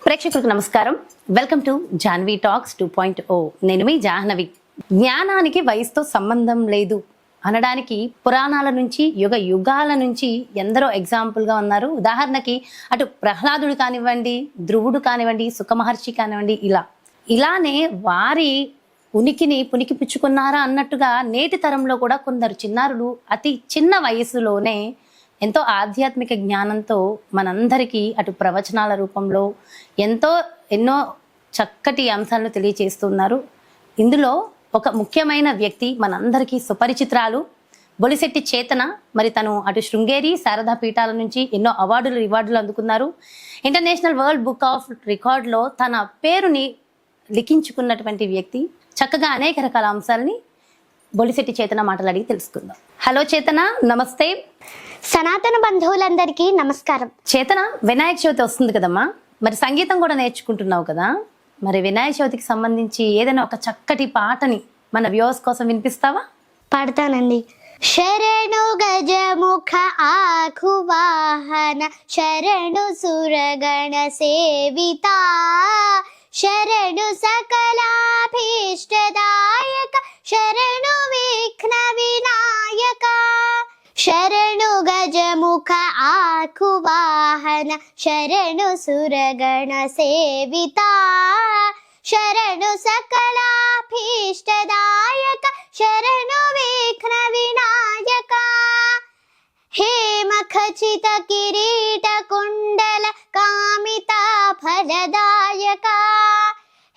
ప్రేక్షకులకు నమస్కారం. Welcome to Janhvi talks 2.0. నేను మీ జాహ్నవి. జ్ఞానానికి వయసుతో సంబంధం లేదు అనడానికి పురాణాల నుంచి యుగాల నుంచి ఎందరో ఎగ్జాంపుల్గా ఉన్నారు. ఉదాహరణకి అటు ప్రహ్లాదుడు కానివ్వండి, ధ్రువుడు కానివ్వండి, సుఖమహర్షి కానివ్వండి, ఇలానే వారి ఉనికిని పుణికిపుచ్చుకున్నారా అన్నట్టుగా నేటి తరంలో కూడా కొందరు చిన్నారులు అతి చిన్న వయసులోనే ఎంతో ఆధ్యాత్మిక జ్ఞానంతో మనందరికీ అటు ప్రవచనాల రూపంలో ఎన్నో చక్కటి అంశాలను తెలియచేస్తున్నారు. ఇందులో ఒక ముఖ్యమైన వ్యక్తి మనందరికీ సుపరిచిత్రాలు బొలిశెట్టి చేతన. మరి తను అటు శృంగేరి శారదా పీఠాల నుంచి ఎన్నో రివార్డులు అందుకున్నారు. ఇంటర్నేషనల్ వరల్డ్ బుక్ ఆఫ్ రికార్డ్లో తన పేరుని లిఖించుకున్నటువంటి వ్యక్తి. చక్కగా అనేక రకాల అంశాలని బొలిశెట్టి చేతన మాటలు అడిగి తెలుసుకుందాం. హలో చేతన, నమస్తే. సనాతన బంధువులందరికీ నమస్కారం. చేతన, వినాయక చవితి వస్తుంది కదమ్మా, మరి సంగీతం కూడా నేర్చుకుంటున్నావు కదా. మరి వినాయక చవితికి సంబంధించి ఏదైనా ఒక చక్కటి పాటని మన వ్యూవర్స్ కోసం వినిపిస్తావా? పాడతానండి. శరణు గజముఖ ఆఖువాహన, శరణు సురగణ సేవిత, శరణు సకలాభీష్టదాయక, శరణు విఘ్న వినాయక. శరణు గజముఖ ఆఖువాహన, శరణు సురగణ సేవిత, శరణు సకలాభీష్టదాయక, శరణు విఘ్న వినాయక. హేమ ఖచిత కిరీట కుండల కామిత ఫలదాయక,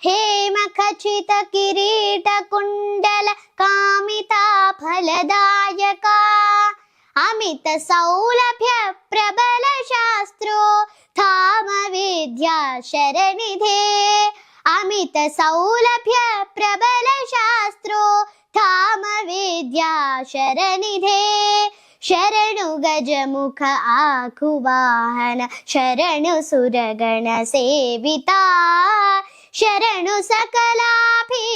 హేమ ఖచిత కిరీట కుండల కామిత ఫలదాయక. అమిత సౌలభ్య ప్రబల శాస్త్రో ధామ విద్యా శరణిధే, అమిత సౌలభ్య ప్రబల శాస్త్రో ధామ విద్యా శరణిధే. శరణు గజముఖ ఆఖువాహన, శరణు సురగణ సేవిత, శరణు సకలాభీష్టదాయక,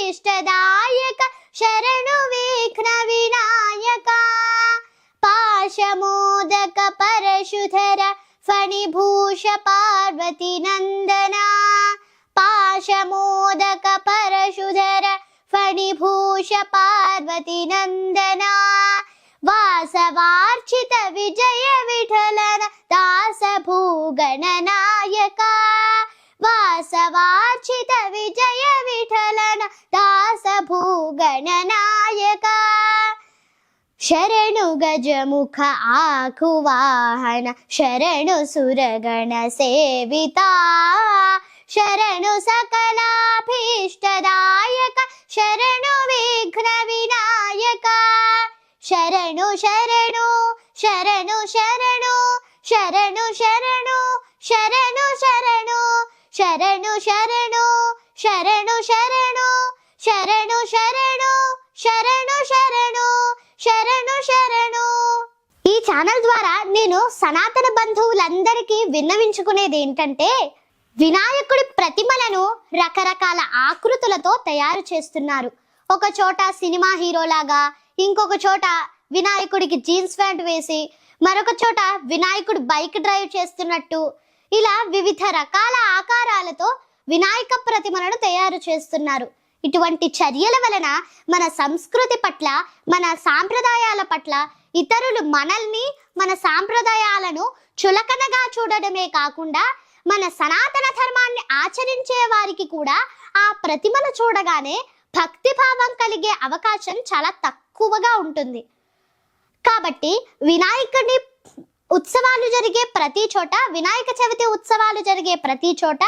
శరణు విఘ్న వినాయక. పాశమోదక పరశుధర ఫణిభూష పార్వతి నందన, పాశమోదక పరశుధర ఫణిభూష పార్వతి నందన. వాసవార్చిత విజయ విఠలన దాస భూగణనాయక, వాసవార్చిత విజయ విఠలన దాస భూగణనాయక. శరణు గజముఖ ఆఖువాహన, శరణు సురగణ సేవిత, శరణు సకలాభీష్టదాయక, శరణు విఘ్న వినాయక. శరణు శరణు శరణు శరణు శరణు శరణు శరణు శరణు శరణు శరణు శరణు శరణు శరణు శరణు శరణు శరణు శరణు శరణు. ఈ ఛానల్ ద్వారా నేను సనాతన బంధువులందరికీ విన్నవించుకునేది ఏంటంటే, వినాయకుడి ప్రతిమలను రకరకాల ఆకృతులతో తయారు చేస్తున్నారు. ఒక చోట సినిమా హీరోలాగా, ఇంకొక చోట వినాయకుడికి జీన్స్ ప్యాంట్ వేసి, మరొక చోట వినాయకుడు బైక్ డ్రైవ్ చేస్తున్నట్టు, ఇలా వివిధ రకాల ఆకారాలతో వినాయక ప్రతిమలను తయారు చేస్తున్నారు. ఇటువంటి చర్యల వలన మన సంస్కృతి పట్ల, మన సాంప్రదాయాల పట్ల ఇతరులు మనల్ని, మన సాంప్రదాయాలను చులకనగా చూడడమే కాకుండా మన సనాతన ధర్మాన్ని ఆచరించే వారికి కూడా ఆ ప్రతిమను చూడగానే భక్తిభావం కలిగే అవకాశం చాలా తక్కువగా ఉంటుంది. కాబట్టి వినాయకుడి ఉత్సవాలు జరిగే ప్రతి చోట, వినాయక చవితి ఉత్సవాలు జరిగే ప్రతి చోట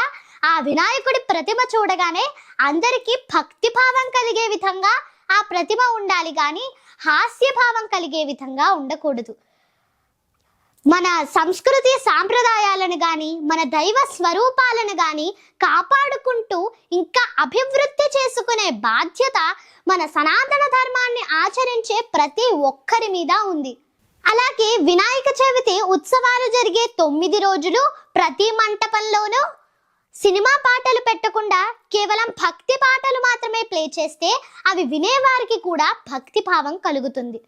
ఆ వినాయకుడి ప్రతిమ చూడగానే అందరికీ భక్తిభావం కలిగే విధంగా ఆ ప్రతిమ ఉండాలి, కానీ హాస్యభావం కలిగే విధంగా ఉండకూడదు. మన సంస్కృతి సాంప్రదాయాలను కానీ, మన దైవ స్వరూపాలను కానీ కాపాడుకుంటూ ఇంకా అభివృద్ధి చేసుకునే బాధ్యత మన సనాతన ధర్మాన్ని ఆచరించే ప్రతి ఒక్కరి మీద ఉంది. అలాగే వినాయక చవితి ఉత్సవాలు జరిగే 9 రోజులు ప్రతి మంటపంలోనూ సినిమా పాటలు పెట్టకుండా కేవలం భక్తి పాటలు మాత్రమే ప్లే చేస్తే అవి వినేవారికి కూడా భక్తి భావం కలుగుతుంది.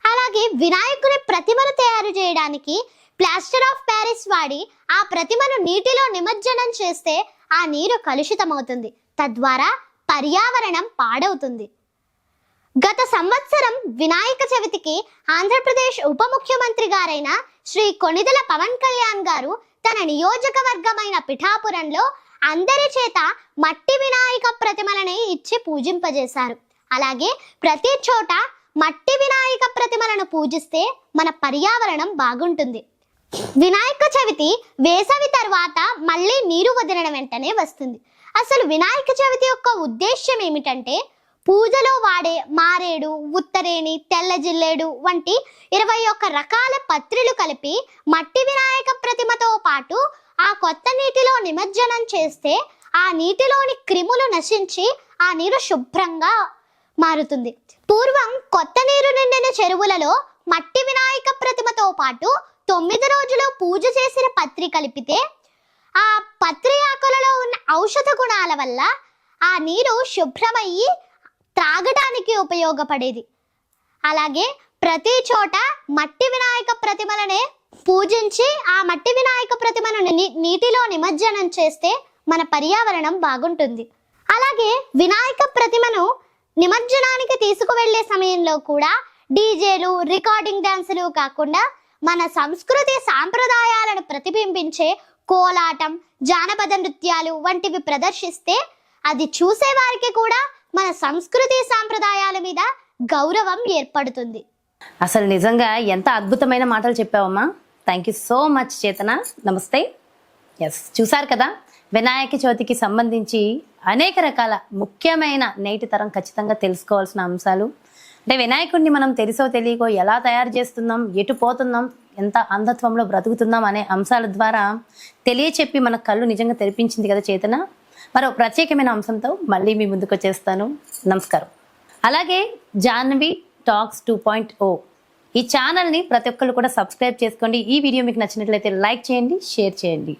అలాగే వినాయకుని ప్రతిమను తయారు చేయడానికి ప్లాస్టర్ ఆఫ్ ప్యారిస్ వాడి ఆ ప్రతిమను నీటిలో నిమజ్జనం చేస్తే ఆ నీరు కలుషితమవుతుంది, తద్వారా పర్యావరణం పాడవుతుంది. గత సంవత్సరం వినాయక చవితికి ఆంధ్రప్రదేశ్ ఉప ముఖ్యమంత్రి గారైన శ్రీ కొణిదెల పవన్ కళ్యాణ్ గారు తన నియోజకవర్గమైన పిఠాపురంలో అందరి చేత మట్టి వినాయక ప్రతిమలని ఇచ్చి పూజింపజేశారు. అలాగే ప్రతి చోట మట్టి వినాయక ప్రతిమలను పూజిస్తే మన పర్యావరణం బాగుంటుంది. వినాయక చవితి వేసవి తర్వాత మళ్ళీ నీరు వదిలిన వెంటనే వస్తుంది. అసలు వినాయక చవితి యొక్క ఉద్దేశ్యం ఏమిటంటే పూజలో వాడే మారేడు, ఉత్తరేణి, తెల్ల జిల్లేడు వంటి 21 రకాల పత్రులు కలిపి మట్టి వినాయక ప్రతిమతో పాటు ఆ కొత్త నీటిలో నిమజ్జనం చేస్తే ఆ నీటిలోని క్రిములు నశించి ఆ నీరు శుభ్రంగా మారుతుంది. పూర్వం కొత్త నీరు నిండిన చెరువులలో మట్టి వినాయక ప్రతిమతో పాటు 9 రోజులు పూజ చేసిన పత్రి కలిపితే ఆ పత్రి ఆకులలో ఉన్న ఔషధ గుణాల వల్ల ఆ నీరు శుభ్రమయ్యి త్రాగడానికి ఉపయోగపడేది. అలాగే ప్రతి చోట మట్టి వినాయక ప్రతిమలనే పూజించి ఆ మట్టి వినాయక ప్రతిమను నీటిలో నిమజ్జనం చేస్తే మన పర్యావరణం బాగుంటుంది. అలాగే వినాయక ప్రతిమను నిమజ్జనానికి తీసుకువెళ్లే సమయంలో కూడా డీజేలు, రికార్డింగ్ డాన్సులు కాకుండా మన సంస్కృతి సాంప్రదాయాలను ప్రతిబింబించే కోలాటం, జానపద నృత్యాలు వంటివి ప్రదర్శిస్తే అది చూసే వారికి కూడా మన సంస్కృతి సాంప్రదాయాల మీద గౌరవం ఏర్పడుతుంది. అసలు నిజంగా ఎంత అద్భుతమైన మాటలు చెప్పావమ్మా. థ్యాంక్ యూ సో మచ్ చేతన. నమస్తే. ఎస్, చూసారు కదా, వినాయక చవితికి సంబంధించి అనేక రకాల ముఖ్యమైన నేటి తరం ఖచ్చితంగా తెలుసుకోవాల్సిన అంశాలు. అంటే వినాయకుడిని మనం తెలుసో తెలియకో ఎలా తయారు చేస్తున్నాం, ఎటు పోతున్నాం, ఎంత అంధత్వంలో బ్రతుకుతున్నాం అనే అంశాల ద్వారా తెలియచెప్పి మన కళ్ళు నిజంగా తెరిపించింది కదా చేతన. మరో ప్రత్యేకమైన అంశంతో మళ్ళీ మీ ముందుకు వచ్చేస్తాను. నమస్కారం. అలాగే జాహ్నవి టాక్స్ 2.0 ఈ ఛానల్ని ప్రతి ఒక్కళ్ళు కూడా సబ్స్క్రైబ్ చేసుకోండి. ఈ వీడియో మీకు నచ్చినట్లయితే లైక్ చేయండి, షేర్ చేయండి.